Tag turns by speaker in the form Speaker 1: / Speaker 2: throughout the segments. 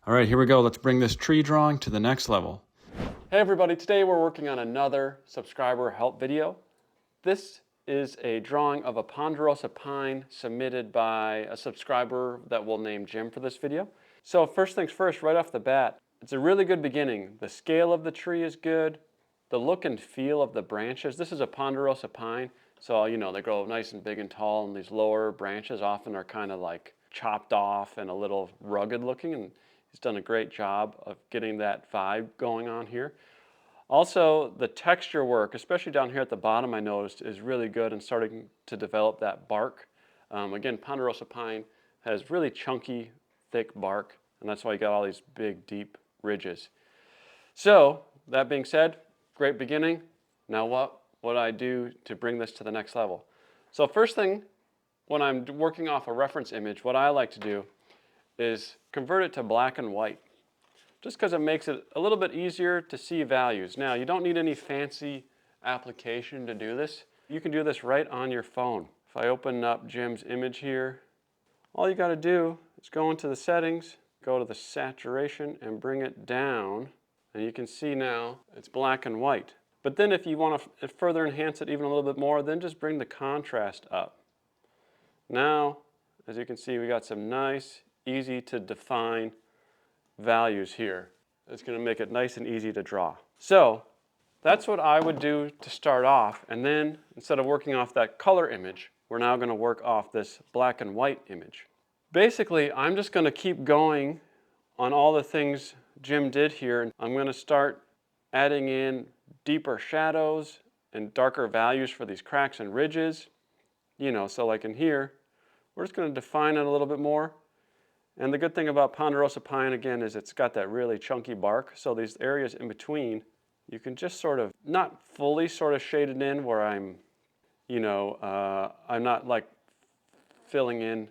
Speaker 1: All right, here we go. Let's bring this tree drawing to the next level.
Speaker 2: Hey everybody, today we're working on another subscriber help video. This is a drawing of a ponderosa pine submitted by a subscriber that we'll name Jim for this video. So first things first, right off the bat, it's a really good beginning. The scale of the tree is good. The look and feel of the branches. This is a ponderosa pine, so they grow nice and big and tall, and these lower branches often are kind of like chopped off and a little rugged looking, and he's done a great job of getting that vibe going on here. Also, the texture work, especially down here at the bottom, I noticed is really good and starting to develop that bark. Again, ponderosa pine has really chunky, thick bark, and that's why you got all these big, deep ridges. So, that being said, great beginning. Now what I do to bring this to the next level? So first thing, when I'm working off a reference image, what I like to do is convert it to black and white, just because it makes it a little bit easier to see values. Now, you don't need any fancy application to do this. You can do this right on your phone. If I open up Jim's image here, all you got to do is go into the settings, go to the saturation, and bring it down. And you can see now it's black and white. But then if you want to further enhance it even a little bit more, then just bring the contrast up. Now, as you can see, we got some nice, easy to define values here. It's going to make it nice and easy to draw. So that's what I would do to start off. And then instead of working off that color image, we're now going to work off this black and white image. Basically, I'm just going to keep going on all the things Jim did here. And I'm going to start adding in deeper shadows and darker values for these cracks and ridges. So like in here, we're just going to define it a little bit more. And the good thing about ponderosa pine, again, is it's got that really chunky bark. So these areas in between, you can just sort of, not fully sort of shade it in where I'm not like filling in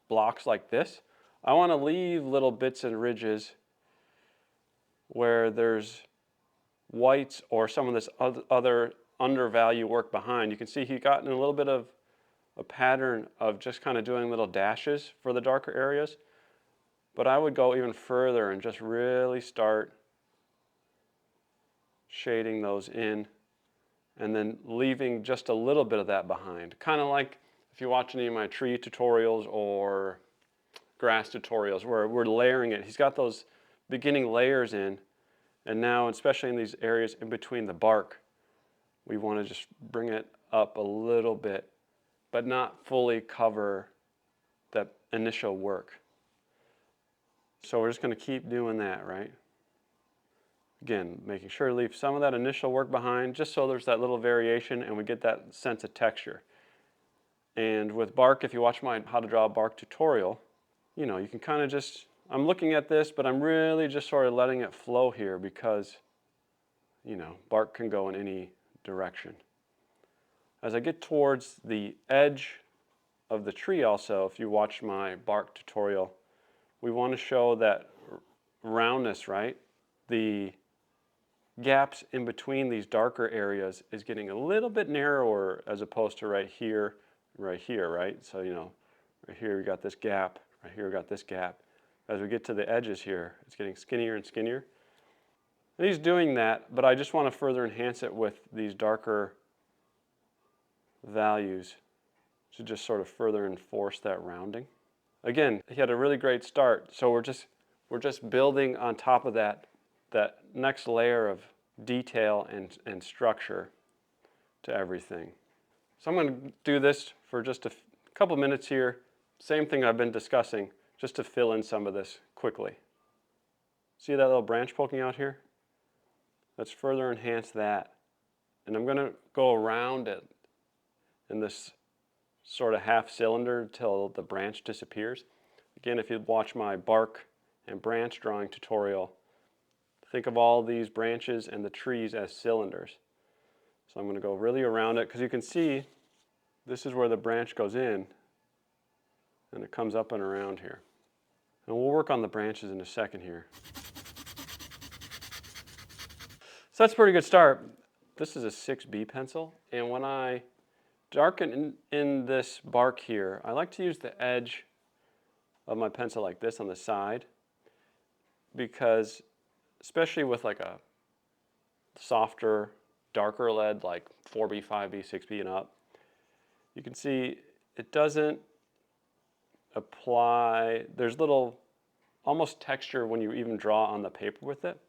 Speaker 2: blocks like this. I want to leave little bits and ridges where there's whites or some of this other undervalue work behind. You can see he got in a little bit of a pattern of just kind of doing little dashes for the darker areas. But I would go even further and just really start shading those in and then leaving just a little bit of that behind. Kind of like if you watch any of my tree tutorials or grass tutorials where we're layering it. He's got those beginning layers in, and now especially in these areas in between the bark, we want to just bring it up a little bit, but not fully cover that initial work. So we're just going to keep doing that, right? Again, making sure to leave some of that initial work behind just so there's that little variation and we get that sense of texture. And with bark, if you watch my how to draw a bark tutorial, you can kind of just, I'm looking at this, but I'm really just sort of letting it flow here because, bark can go in any direction. As I get towards the edge of the tree also, if you watch my bark tutorial, we want to show that roundness, right? The gaps in between these darker areas is getting a little bit narrower as opposed to right here, right? So, right here we got this gap, right here we got this gap. As we get to the edges here, it's getting skinnier and skinnier. And he's doing that, but I just want to further enhance it with these darker values to just sort of further enforce that rounding. Again, he had a really great start, so we're just building on top of that next layer of detail and structure to everything. So I'm going to do this for just a couple minutes here. Same thing I've been discussing, just to fill in some of this quickly. See that little branch poking out here? Let's further enhance that. And I'm going to go around it in this sort of half cylinder until the branch disappears. Again, if you watch my bark and branch drawing tutorial, think of all these branches and the trees as cylinders. So I'm going to go really around it because you can see this is where the branch goes in and it comes up and around here. And we'll work on the branches in a second here. So that's a pretty good start. This is a 6B pencil, and when I darken in this bark here, I like to use the edge of my pencil like this on the side because especially with like a softer, darker lead like 4B, 5B, 6B and up, you can see it doesn't apply, there's little almost texture when you even draw on the paper with it.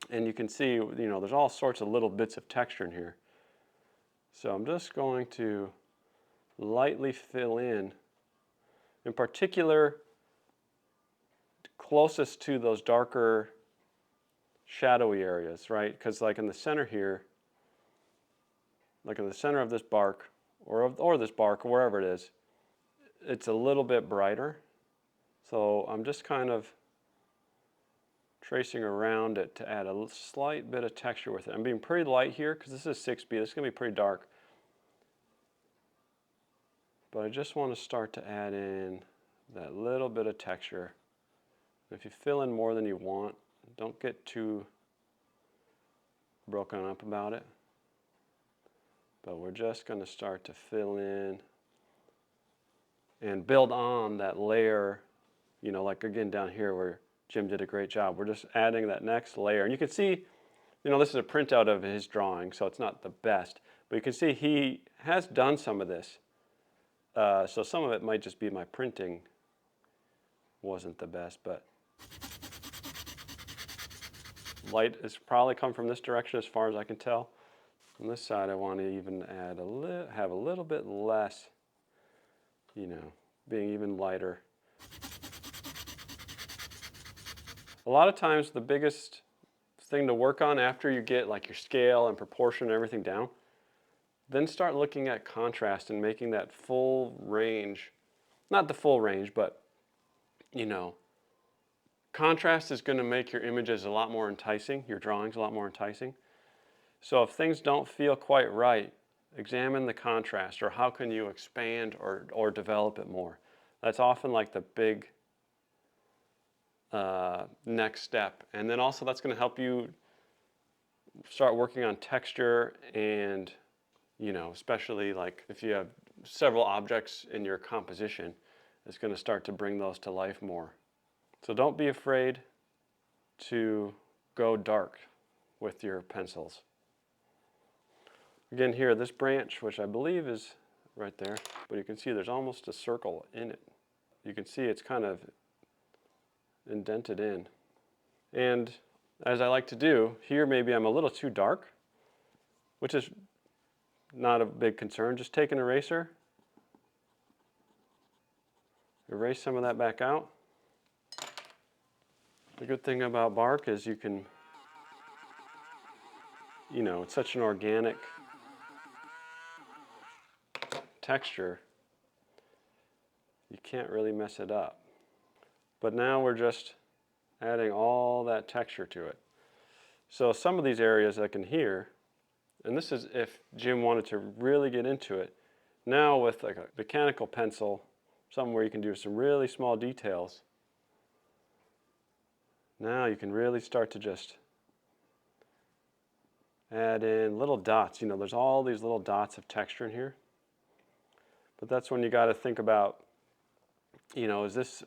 Speaker 2: And you can see, there's all sorts of little bits of texture in here. So I'm just going to lightly fill in particular, closest to those darker shadowy areas, right? Because like in the center here, like in the center of this bark, or this bark, or wherever it is, it's a little bit brighter. So I'm just kind of tracing around it to add a slight bit of texture with it. I'm being pretty light here because this is 6B. This is going to be pretty dark. But I just want to start to add in that little bit of texture. If you fill in more than you want, don't get too broken up about it. But we're just going to start to fill in and build on that layer, like again down here where Jim did a great job. We're just adding that next layer. And you can see, this is a printout of his drawing, so it's not the best. But you can see he has done some of this. So some of it might just be my printing wasn't the best, but light has probably come from this direction as far as I can tell. On this side, I want to even add have a little bit less, being even lighter. A lot of times the biggest thing to work on after you get like your scale and proportion and everything down, then start looking at contrast and making that full range, not the full range, but contrast is going to make your images a lot more enticing, your drawings a lot more enticing. So if things don't feel quite right, examine the contrast, or how can you expand or develop it more. That's often like the big next step. And then also that's going to help you start working on texture and, especially like if you have several objects in your composition, it's going to start to bring those to life more. So don't be afraid to go dark with your pencils. Again here, this branch, which I believe is right there, but you can see there's almost a circle in it. You can see it's kind of indented in. And as I like to do, here maybe I'm a little too dark, which is not a big concern. Just take an eraser, erase some of that back out. The good thing about bark is you can, it's such an organic texture, you can't really mess it up. But now we're just adding all that texture to it. So some of these areas I can hear, and this is if Jim wanted to really get into it. Now with like a mechanical pencil, something where you can do some really small details, now you can really start to just add in little dots. There's all these little dots of texture in here. But that's when you got to think about, is this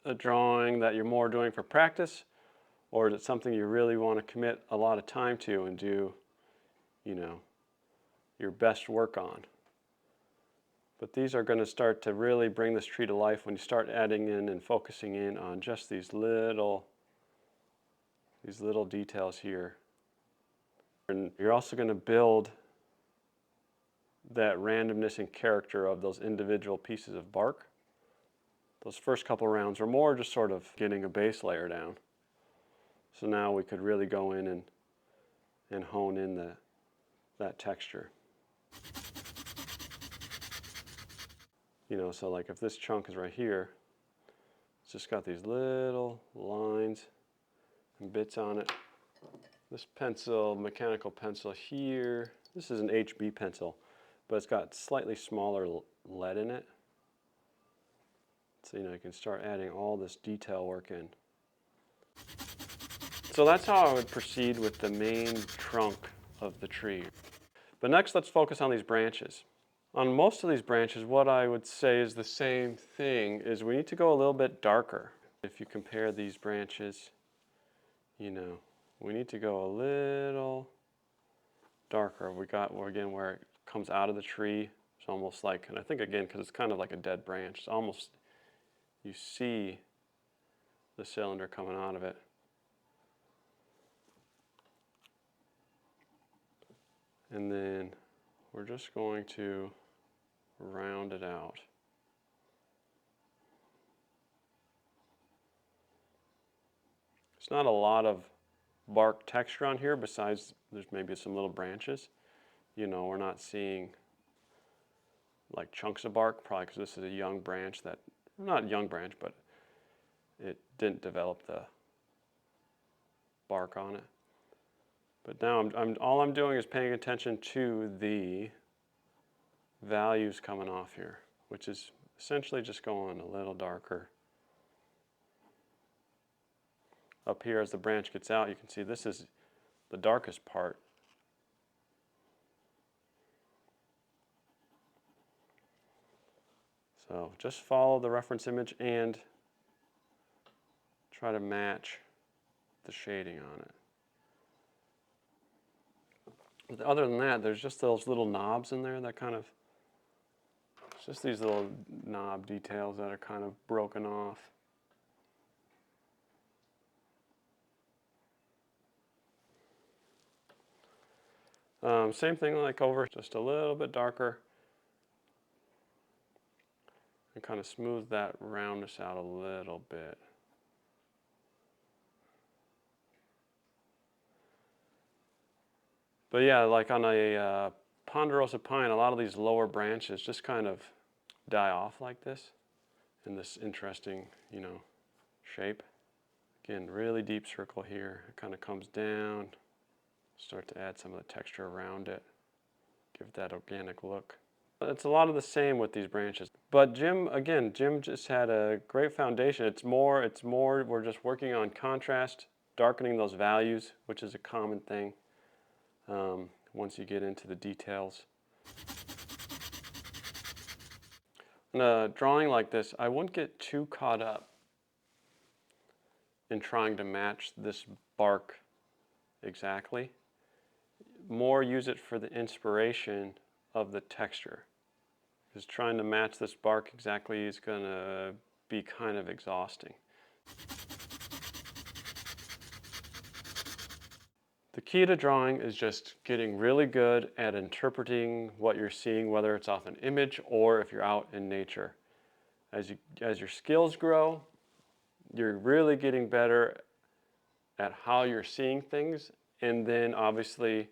Speaker 2: a drawing that you're more doing for practice, or is it something you really want to commit a lot of time to and do, your best work on? But these are going to start to really bring this tree to life when you start adding in and focusing in on just these little details here. And you're also going to build that randomness and character of those individual pieces of bark. Those first couple rounds are more just sort of getting a base layer down. So now we could really go in and hone in that texture. So like if this chunk is right here, it's just got these little lines and bits on it. This pencil, mechanical pencil here, this is an HB pencil, but it's got slightly smaller lead in it. So you can start adding all this detail work in. So that's how I would proceed with the main trunk of the tree. But next let's focus on these branches. On most of these branches, what I would say is the same thing, is we need to go a little bit darker. If you compare these branches, you know, we need to go a little darker. We got, again, where it comes out of the tree. It's almost like, and I think again, because it's kind of like a dead branch, it's almost, you see the cylinder coming out of it. And then we're just going to round it out. It's not a lot of bark texture on here, besides there's maybe some little branches. You know, we're not seeing like chunks of bark, probably because this is a young branch that, not young branch, but it didn't develop the bark on it. But now all I'm doing is paying attention to the values coming off here, which is essentially just going a little darker. Up here as the branch gets out, you can see this is the darkest part. So just follow the reference image and try to match the shading on it. But other than that, there's just those little knobs in there that kind of, it's just these little knob details that are kind of broken off. Same thing like over, just a little bit darker. And kind of smooth that roundness out a little bit. But yeah, like on a ponderosa pine, a lot of these lower branches just kind of die off like this in this interesting, you know, shape. Again, really deep circle here. It kind of comes down, start to add some of the texture around it, give it that organic look. It's a lot of the same with these branches. But Jim just had a great foundation. It's more, we're just working on contrast, darkening those values, which is a common thing once you get into the details. In a drawing like this, I wouldn't get too caught up in trying to match this bark exactly. More use it for the inspiration of the texture. Because trying to match this bark exactly is going to be kind of exhausting. The key to drawing is just getting really good at interpreting what you're seeing, whether it's off an image or if you're out in nature. As your skills grow, you're really getting better at how you're seeing things, and then obviously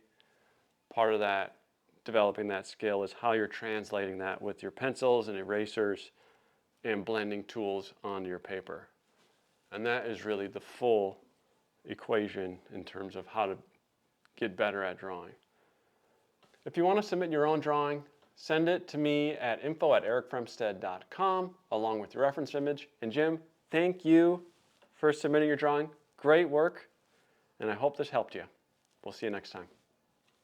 Speaker 2: part of that, developing that skill, is how you're translating that with your pencils and erasers and blending tools onto your paper. And that is really the full equation in terms of how to get better at drawing. If you want to submit your own drawing, send it to me at info@erikfremstad.com along with your reference image. And Jim, thank you for submitting your drawing. Great work, and I hope this helped you. We'll see you next time.